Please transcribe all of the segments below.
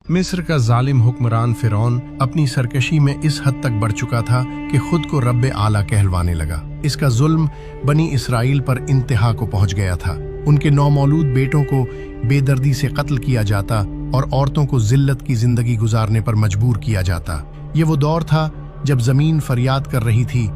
मिस्र का जालिम हुक्मरान फिरौन अपनी सरकशी में इस हद तक बढ़ चुका था कि खुद को रब्बे आला कहलवाने लगा। इसका जुल्म बनी इसराइल पर इंतहा को पहुंच गया था। उनके नौमौलूद बेटों को बेदर्दी से कत्ल किया जाता और औरतों को जिल्लत की जिंदगी गुजारने पर मजबूर किया जाता। ये वो दौर था जब जमीन फरियाद कर रही थी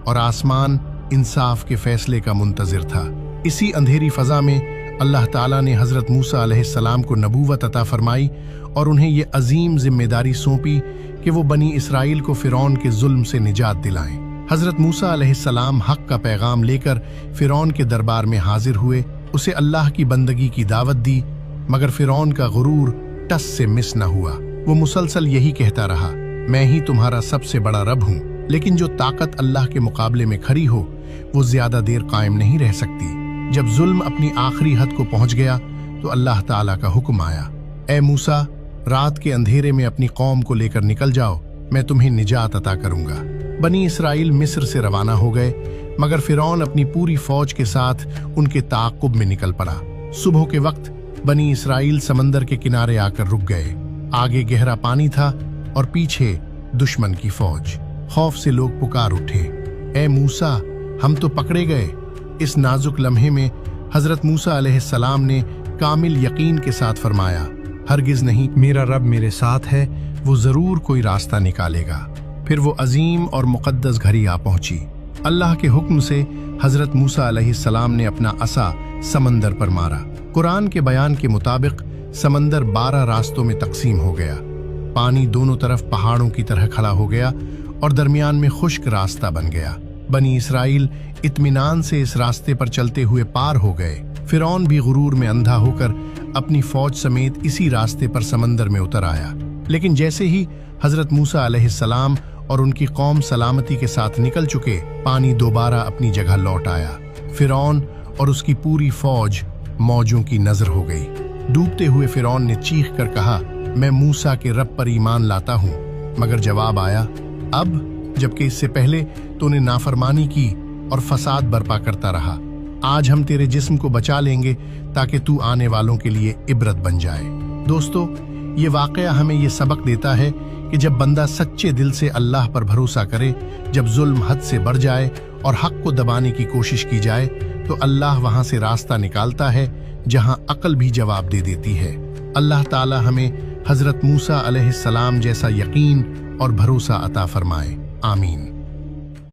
और आसमान इंसाफ के फैसले का मुंतजिर था। इसी अंधेरी फजा में अल्लाह ताला ने हज़रत मूसा अलैहिस्सलाम को नबूवत अता फरमाई और उन्हें ये अजीम जिम्मेदारी सौंपी कि वो बनी इसराइल को फिरौन के जुल्म से निजात दिलाएं। हज़रत मूसा अलैहिस्सलाम हक का पैगाम लेकर फिरौन के दरबार में हाजिर हुए। उसे अल्लाह की बंदगी की दावत दी, मगर फिरौन का गुरूर टस से मिस न हुआ। वो मुसलसल यही कहता रहा, मैं ही तुम्हारा सबसे बड़ा रब हूँ। लेकिन जो ताकत अल्लाह के मुकाबले में खड़ी हो वो ज्यादा देर कायम नहीं रह सकती। जब जुल्म अपनी आखिरी हद को पहुंच गया तो अल्लाह ताला का हुक्म आया, ए मूसा, रात के अंधेरे में अपनी कौम को लेकर निकल जाओ, मैं तुम्हें निजात अता करूंगा। बनी इसराइल मिस्र से रवाना हो गए, मगर फिरौन अपनी पूरी फौज के साथ उनके ताक़ुब में निकल पड़ा। सुबह के वक्त बनी इसराइल समंदर के किनारे आकर रुक गए। आगे गहरा पानी था और पीछे दुश्मन की फौज। खौफ से लोग पुकार उठे, ए मूसा, हम तो पकड़े गए। इस नाजुक लम्हे में हजरत मूसा अलैहिस्सलाम ने कामिल यकीन के साथ फरमाया, हरगिज नहीं, मेरा रब मेरे साथ है, वो जरूर कोई रास्ता निकालेगा। फिर वो अजीम और मुकद्दस घड़ी आ पहुंची। अल्लाह के हुक्म से हजरत मूसा अलैहिस्सलाम ने अपना असा समंदर पर मारा। कुरान के बयान के मुताबिक समंदर 12 रास्तों में तकसीम हो गया। पानी दोनों तरफ पहाड़ों की तरह खड़ा हो गया और दरमियान में खुश्क रास्ता बन गया। बनी इसराइल इत्मीनान से इस रास्ते पर चलते हुए पार हो गए। फिरौन भी गुरूर में अंधा होकर अपनी फौज समेत इसी रास्ते पर समंदर में उतर आया। लेकिन जैसे ही हजरत मूसा अलैहिस्सलाम और उनकी कौम सलामती के साथ निकल चुके, पानी दोबारा अपनी जगह लौट आया। फिरौन और उसकी पूरी फौज मौजों की नजर हो गई। डूबते हुए फिरौन ने चीख कर कहा, मैं मूसा के रब पर ईमान लाता हूँ। मगर जवाब आया, अब, जबकि इससे पहले तूने नाफरमानी की और फसाद बर्पा करता रहा। आज हम तेरे जिस्म को बचा लेंगे ताकि तू आने वालों के लिए इबरत बन जाए। दोस्तों, ये वाकया हमें ये सबक देता है कि जब बंदा सच्चे दिल से अल्लाह पर भरोसा करे, जब जुल्म हद से बढ़ जाए और हक को दबाने की कोशिश की जाए, तो अल्लाह वहां से रास्ता निकालता है जहां अक्ल भी जवाब दे देती है। अल्लाह ताला हमें हजरत मूसा अलैहिस्सलाम जैसा यकीन और भरोसा अता फरमाए। आमीन।